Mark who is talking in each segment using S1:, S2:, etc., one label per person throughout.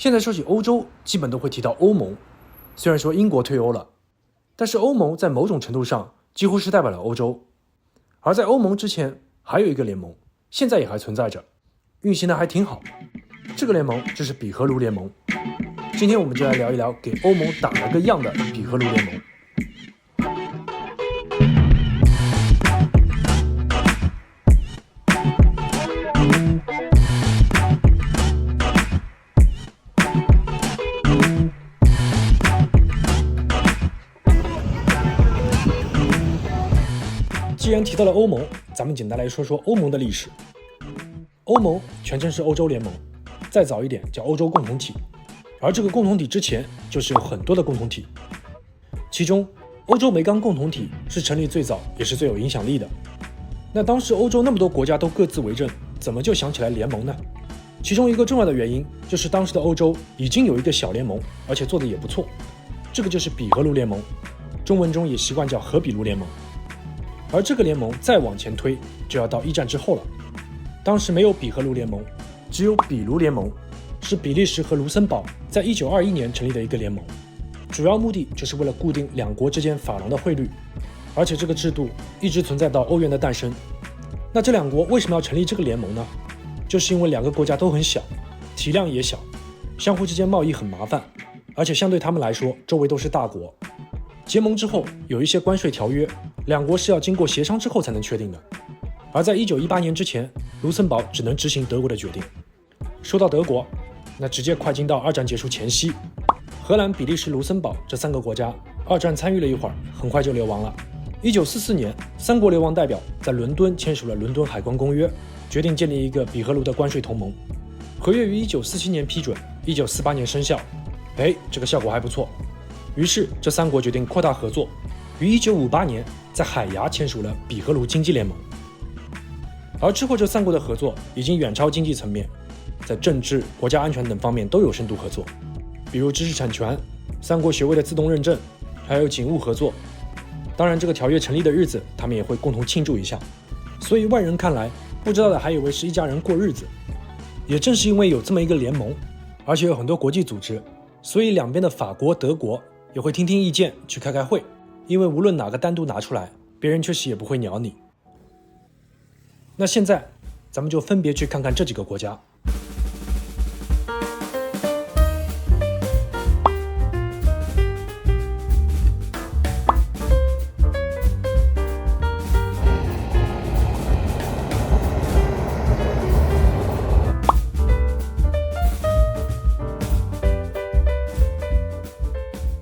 S1: 现在说起欧洲，基本都会提到欧盟。虽然说英国退欧了，但是欧盟在某种程度上几乎是代表了欧洲。而在欧盟之前，还有一个联盟，现在也还存在着，运行的还挺好。这个联盟就是比荷卢联盟。今天我们就来聊一聊给欧盟打了个样的比荷卢联盟。既然提到了欧盟，咱们简单来说说欧盟的历史。欧盟全称是欧洲联盟，再早一点叫欧洲共同体。而这个共同体之前就是有很多的共同体，其中欧洲煤钢共同体是成立最早也是最有影响力的。那当时欧洲那么多国家都各自为政，怎么就想起来联盟呢？其中一个重要的原因就是当时的欧洲已经有一个小联盟，而且做得也不错，这个就是比荷卢联盟，中文中也习惯叫荷比卢联盟。而这个联盟再往前推，就要到一战之后了。当时没有比荷卢联盟，只有比卢联盟，是比利时和卢森堡在1921年成立的一个联盟，主要目的就是为了固定两国之间法郎的汇率，而且这个制度一直存在到欧元的诞生。那这两国为什么要成立这个联盟呢？就是因为两个国家都很小，体量也小，相互之间贸易很麻烦，而且相对他们来说，周围都是大国。结盟之后有一些关税条约，两国是要经过协商之后才能确定的。而在1918年之前，卢森堡只能执行德国的决定。说到德国，那直接快进到二战结束前夕，荷兰、比利时、卢森堡这三个国家，二战参与了一会儿，很快就流亡了。1944年，三国流亡代表在伦敦签署了伦敦海关公约，决定建立一个比荷卢的关税同盟。合约于1947年批准，1948年生效。这个效果还不错。于是这三国决定扩大合作，于1958年在海牙签署了比荷卢经济联盟。而之后这三国的合作已经远超经济层面，在政治、国家安全等方面都有深度合作，比如知识产权、三国学位的自动认证，还有警务合作。当然这个条约成立的日子他们也会共同庆祝一下，所以外人看来不知道的还以为是一家人过日子。也正是因为有这么一个联盟，而且有很多国际组织，所以两边的法国、德国也会听听意见，去开开会，因为无论哪个单独拿出来，别人确实也不会鸟你。那现在咱们就分别去看看这几个国家。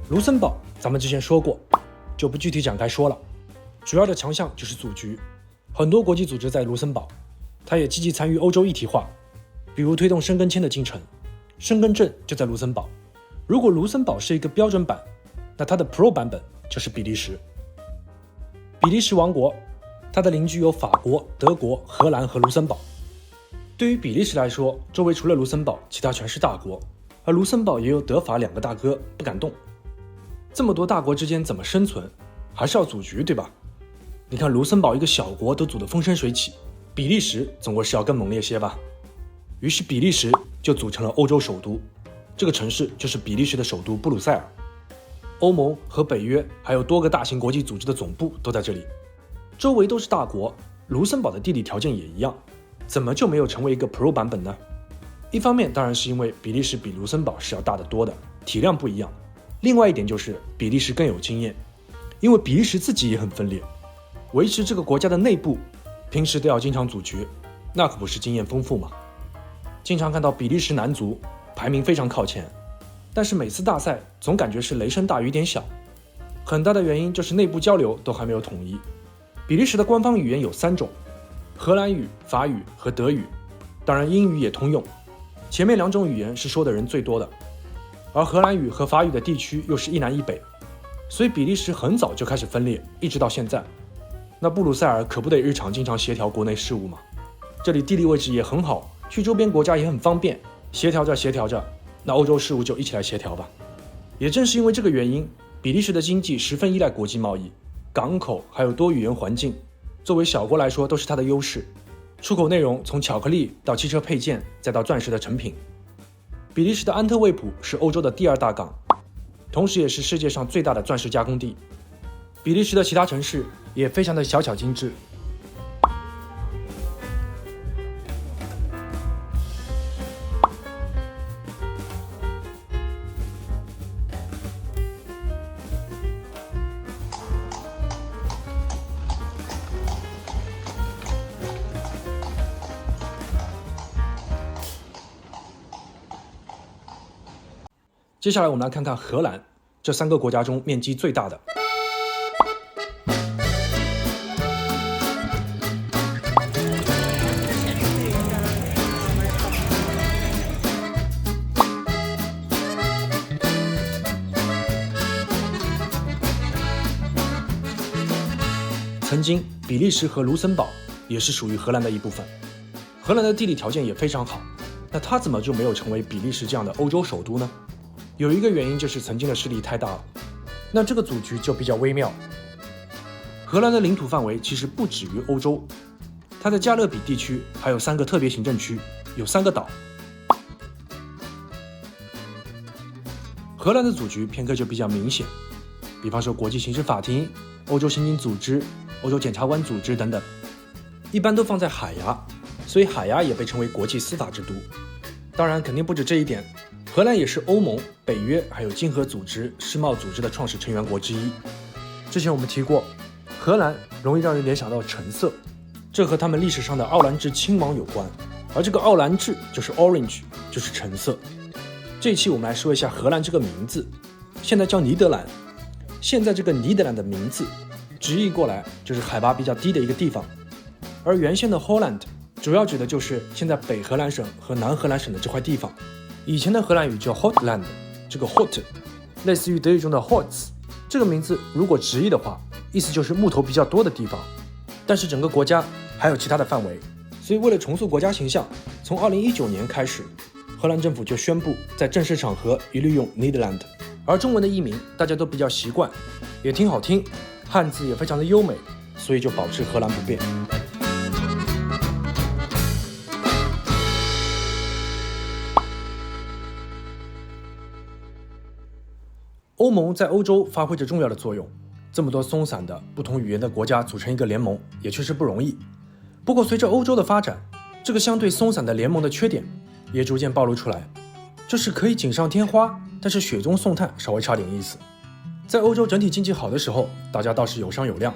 S1: 卢森堡咱们之前说过，就不具体展开说了。主要的强项就是组局，很多国际组织在卢森堡，它也积极参与欧洲一体化，比如推动申根签的进程，申根证就在卢森堡。如果卢森堡是一个标准版，那它的 Pro 版本就是比利时。比利时王国，它的邻居有法国、德国、荷兰和卢森堡。对于比利时来说，周围除了卢森堡，其他全是大国，而卢森堡也有德法两个大哥，不敢动。这么多大国之间怎么生存，还是要组局，对吧？你看卢森堡一个小国都组得风生水起，比利时总归是要更猛烈些吧。于是比利时就组成了欧洲首都，这个城市就是比利时的首都布鲁塞尔。欧盟和北约还有多个大型国际组织的总部都在这里，周围都是大国，卢森堡的地理条件也一样，怎么就没有成为一个 Pro 版本呢？一方面当然是因为比利时比卢森堡是要大得多的，体量不一样。另外一点就是比利时更有经验，因为比利时自己也很分裂，维持这个国家的内部，平时都要经常组局，那可不是经验丰富吗？经常看到比利时男足排名非常靠前，但是每次大赛总感觉是雷声大雨点小，很大的原因就是内部交流都还没有统一。比利时的官方语言有3种，荷兰语、法语和德语，当然英语也通用，前面2种语言是说的人最多的。而荷兰语和法语的地区又是一南一北，所以比利时很早就开始分裂，一直到现在。那布鲁塞尔可不得日常经常协调国内事务嘛？这里地理位置也很好，去周边国家也很方便，协调着，那欧洲事务就一起来协调吧。也正是因为这个原因，比利时的经济十分依赖国际贸易，港口还有多语言环境，作为小国来说都是它的优势。出口内容从巧克力到汽车配件，再到钻石的成品。比利时的安特卫普是欧洲的第2大港，同时也是世界上最大的钻石加工地。比利时的其他城市也非常的小巧精致。接下来我们来看看荷兰，这3个国家中面积最大的。曾经，比利时和卢森堡也是属于荷兰的一部分。荷兰的地理条件也非常好，那它怎么就没有成为比利时这样的欧洲首都呢？有一个原因就是曾经的势力太大了。那这个组局就比较微妙。荷兰的领土范围其实不止于欧洲，它的加勒比地区还有3个特别行政区，有3个岛。荷兰的组局偏科就比较明显，比方说国际刑事法庭、欧洲刑警组织、欧洲检察官组织等等，一般都放在海牙，所以海牙也被称为国际司法之都。当然肯定不止这一点，荷兰也是欧盟、北约还有经合组织、世贸组织的创始成员国之一。之前我们提过，荷兰容易让人联想到橙色，这和他们历史上的奥兰治亲王有关，而这个奥兰治就是 orange， 就是橙色。这一期我们来说一下荷兰这个名字，现在叫尼德兰。现在这个尼德兰的名字直译过来就是海拔比较低的一个地方，而原先的 Holland 主要指的就是现在北荷兰省和南荷兰省的这块地方。以前的荷兰语叫 Hotland， 这个 Hot 类似于德语中的 Holz， 这个名字如果直译的话，意思就是木头比较多的地方。但是整个国家还有其他的范围，所以为了重塑国家形象，从2019年开始，荷兰政府就宣布在正式场合一律用 Nederland， 而中文的译名大家都比较习惯，也挺好听，汉字也非常的优美，所以就保持荷兰不变。欧盟在欧洲发挥着重要的作用，这么多松散的不同语言的国家组成一个联盟也确实不容易。不过随着欧洲的发展，这个相对松散的联盟的缺点也逐渐暴露出来，就是可以锦上添花，但是雪中送炭稍微差点意思。在欧洲整体经济好的时候，大家倒是有商有量，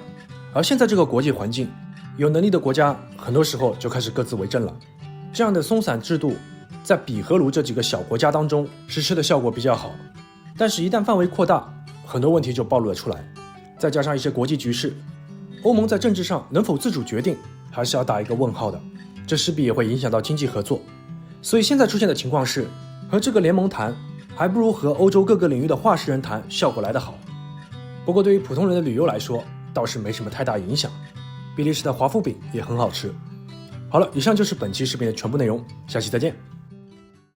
S1: 而现在这个国际环境，有能力的国家很多时候就开始各自为政了。这样的松散制度在比荷卢这几个小国家当中实施的效果比较好，但是一旦范围扩大，很多问题就暴露了出来。再加上一些国际局势，欧盟在政治上能否自主决定，还是要打一个问号的，这势必也会影响到经济合作。所以现在出现的情况是，和这个联盟谈，还不如和欧洲各个领域的话事人谈效果来得好。不过对于普通人的旅游来说，倒是没什么太大影响。比利时的华夫饼也很好吃。好了，以上就是本期视频的全部内容，下期再见。